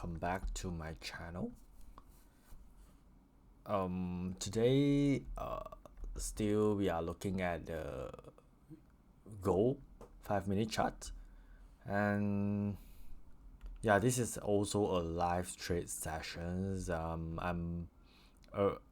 welcome back to my channel. Today still we are looking at the gold 5-minute chart, and yeah, this is also a live trade sessions. I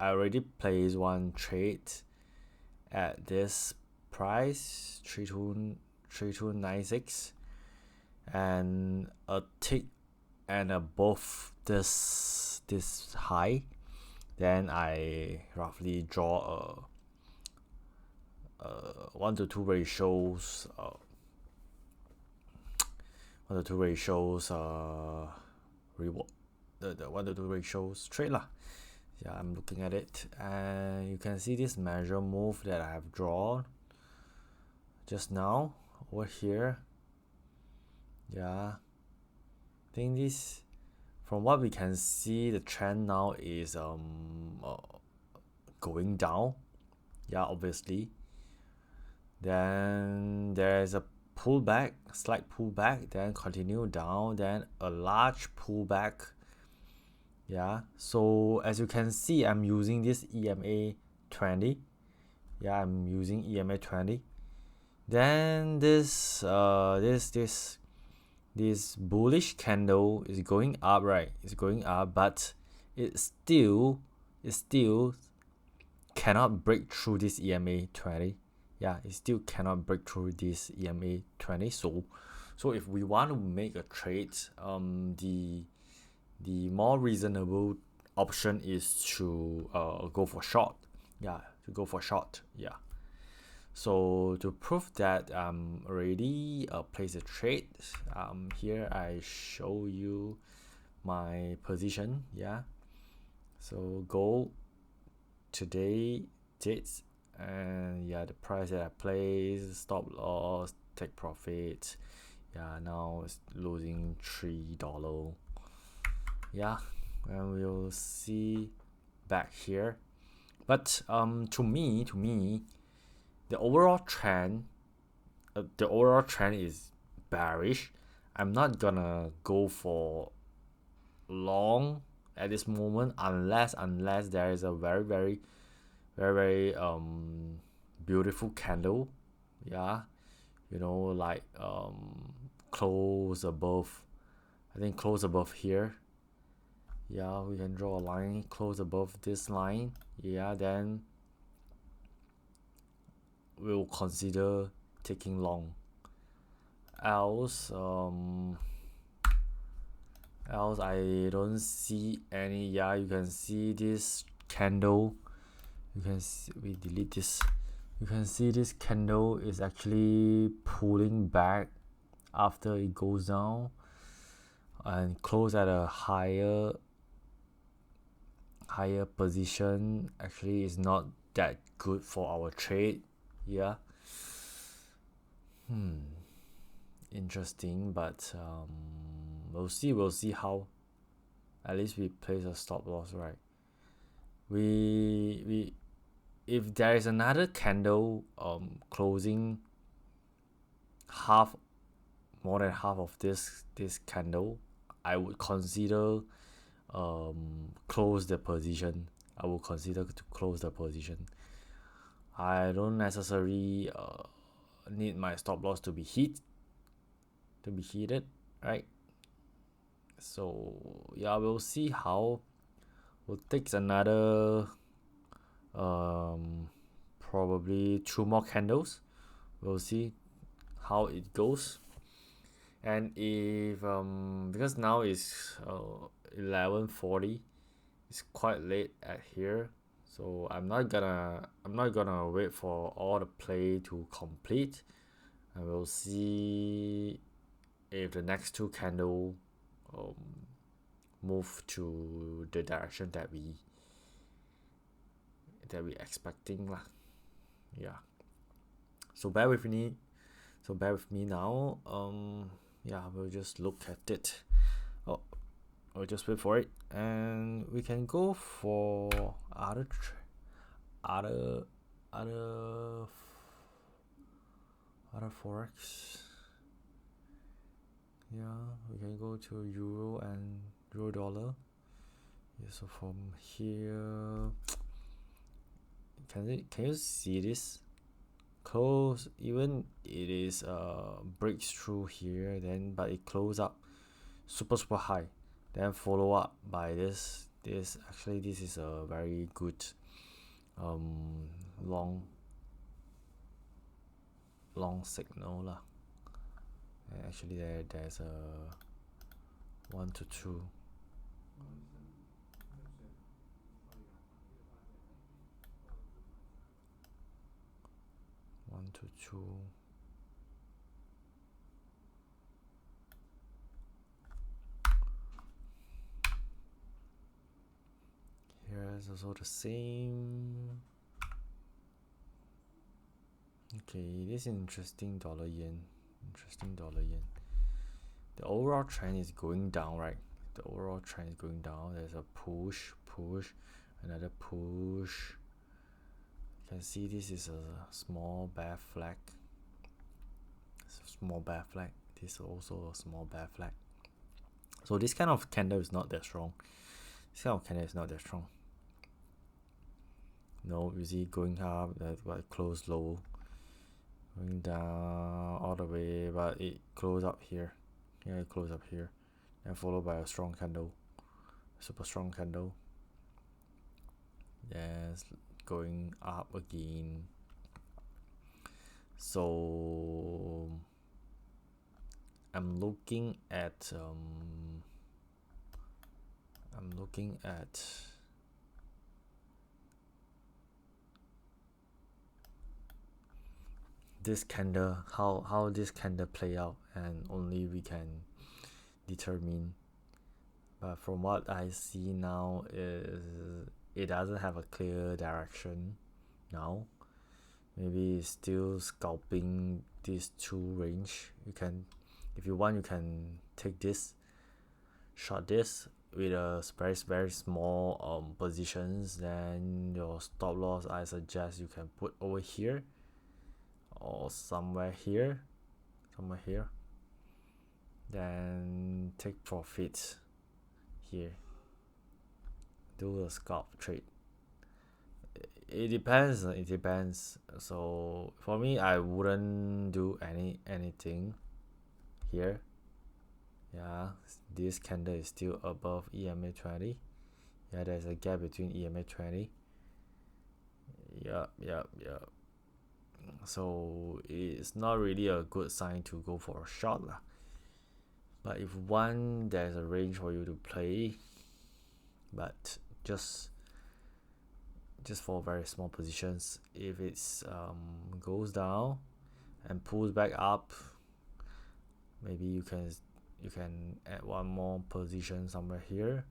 already placed one trade at this price 3296 and a tick and above this high. Then I roughly draw a 1 to 2 ratios 1 to 2 ratios reward the 1 to 2 ratios trade lah. Yeah, I'm looking at it and you can see this measure move that I have drawn just now over here. Yeah, I think this, from what we can see, the trend now is going down. Yeah, obviously. Then there's a pullback, slight pullback, then continue down, then a large pullback. Yeah, so as you can see, I'm using this EMA 20. Yeah, I'm using EMA 20. Then this bullish candle is going up, right? It's going up, but it still cannot break through this EMA 20. Yeah, it still cannot break through this EMA 20. So if we want to make a trade, the more reasonable option is to go for short. Yeah, to go for short. Yeah. So to prove that I'm already placed a trade, here I show you my position. Yeah. So gold today dates, and yeah, the price that I placed, stop loss, take profit. Yeah, now it's losing $3. Yeah, and we'll see back here. But to me, the overall trend is bearish. I'm not gonna go for long at this moment unless there is a very beautiful candle. Yeah, like close above, I think close above here. Yeah, we can draw a line close above this line. Yeah, then we'll consider taking long. Else I don't see any. Yeah, you can see this candle, you can see, we delete this, you can see this candle is actually pulling back after it goes down and close at a higher position. Actually, is not that good for our trade. Yeah. Interesting, but we'll see how. At least we place a stop loss, right? We if there is another candle closing more than half of this candle, I would consider close the position. I will consider to close the position. I don't necessarily need my stop loss to be heated, right? So yeah, we'll see how. We'll take another probably 2 more candles. We'll see how it goes. And if because now is 11:40, it's quite late at here, so I'm not gonna wait for all the play to complete, and we'll see if the next 2 candle move to the direction that we expecting lah. Yeah, so bear with me now. Yeah, we'll just look at it. I'll just wait for it, and we can go for other forex. Yeah, we can go to euro and $2. Yeah, so from here, can you see this? Close, even it is breaks through here, then but it close up super high, then follow up by this. Actually this is a very good long signal lah. And actually there's a 1 to 2. Here's also the same. Okay, this is interesting dollar yen. The overall trend is going down, right? There's a push, another push. You can see this is a small bear flag. This is also a small bear flag. So this kind of candle is not that strong. No, you see going up, that's why close low, going down all the way, but it closed up here. It closed up here, and followed by a strong candle, super strong candle. Yes, going up again. So I'm looking at this candle, how this candle play out, and only we can determine. But from what I see now is it doesn't have a clear direction now. Maybe it's still scalping these two range. You can, if you want, you can take this, short this with a very small positions. Then your stop loss, I suggest you can put over here or somewhere here. Then take profits here, do a scalp trade. It depends. So for me, I wouldn't do anything here. Yeah, this candle is still above EMA 20. Yeah, there's a gap between EMA 20. Yep. So it's not really a good sign to go for a shot lah. But if one, there's a range for you to play, but just for very small positions. If it's goes down and pulls back up, maybe you can add one more position somewhere here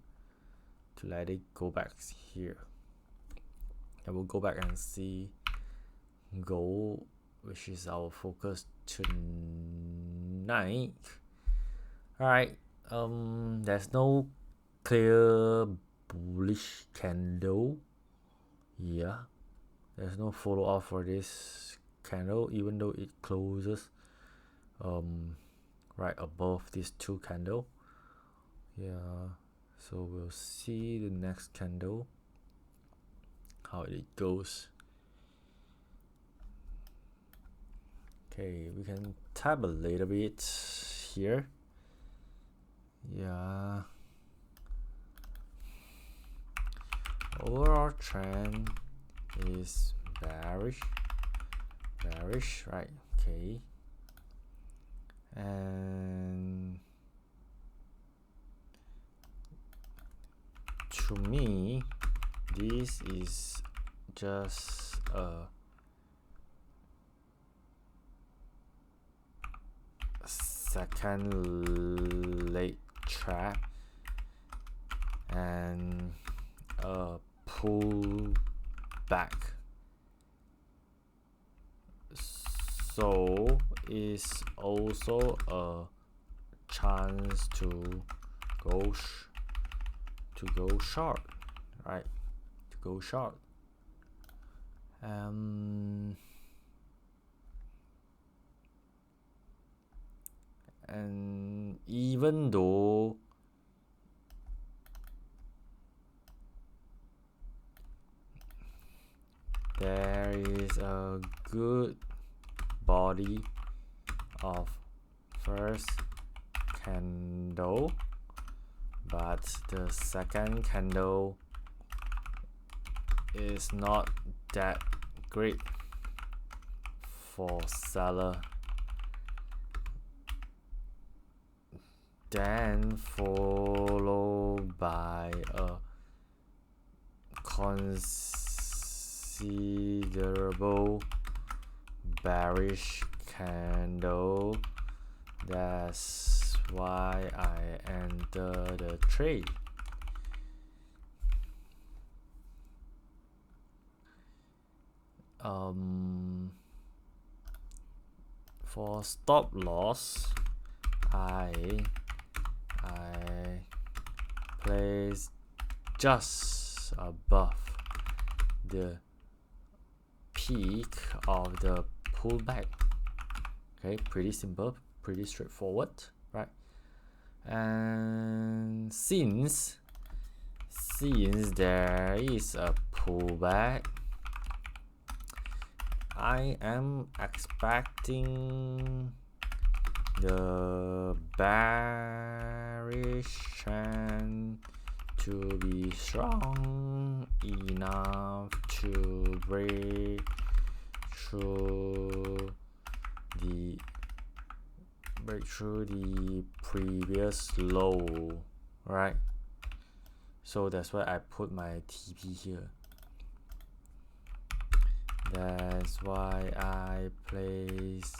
to let it go back here. And we'll go back and see gold, which is our focus tonight. Alright, there's no clear bullish candle. Yeah, there's no follow up for this candle, even though it closes right above these two candle. Yeah, so we'll see the next candle how it goes. Okay, we can tap a little bit here. Yeah, overall trend is bearish, right? Okay, and to me, this is just a second leg trap and a pull back. So it's also a chance to go short, right? To go short. And even though is a good body of first candle, but the second candle is not that great for seller. Then followed by a considerable bearish candle. That's why I enter the trade. For stop loss, I place just above the peak of the pullback. Okay, pretty simple, pretty straightforward, right? And since there is a pullback, I am expecting the bearish trend to be strong enough to break through the previous low, right? So that's why I put my TP here. That's why I place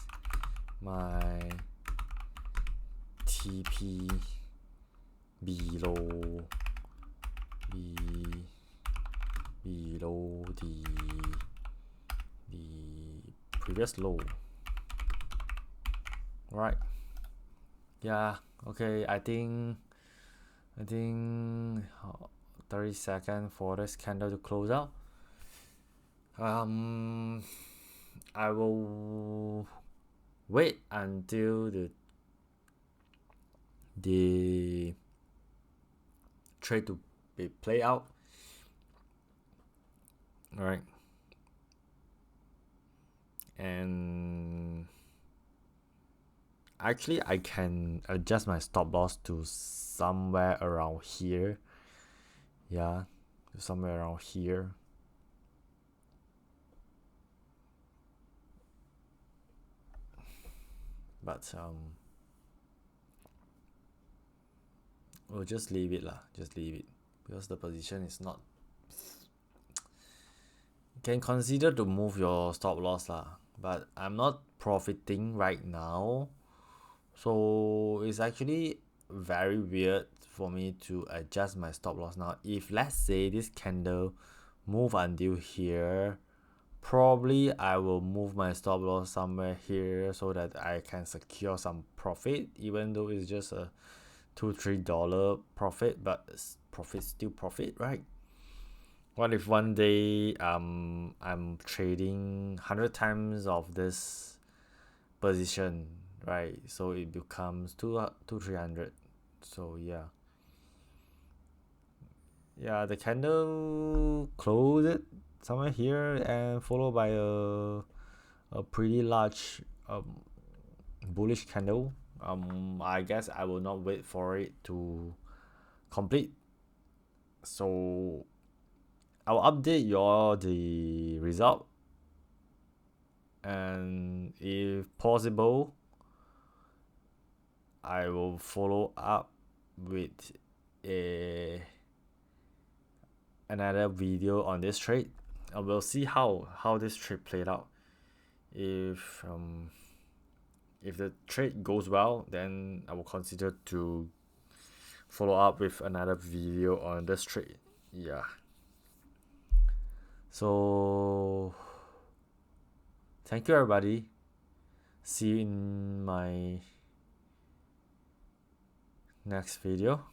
my TP below the previous low, right? Yeah, okay, I think 30 seconds for this candle to close out. I will wait until the trade to be play out. All right, and actually I can adjust my stop loss to somewhere around here. Yeah, somewhere around here. But we'll just leave it lah. Just leave it because the position is not. You can consider to move your stop loss lah, but I'm not profiting right now, so it's actually very weird for me to adjust my stop loss now. If let's say this candle move until here, probably I will move my stop loss somewhere here so that I can secure some profit, even though it's just a $2-3 profit, but profit still profit, right? What if one day I'm trading 100 times of this position, right? So it becomes 300. So yeah, the candle closed somewhere here and followed by a pretty large bullish candle. I guess I will not wait for it to complete, so I'll update you all the result, and if possible I will follow up with another video on this trade. We'll see how this trade played out. If the trade goes well, then I will consider to follow up with another video on this trade. Yeah, so thank you everybody. See you in my next video.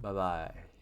Bye bye.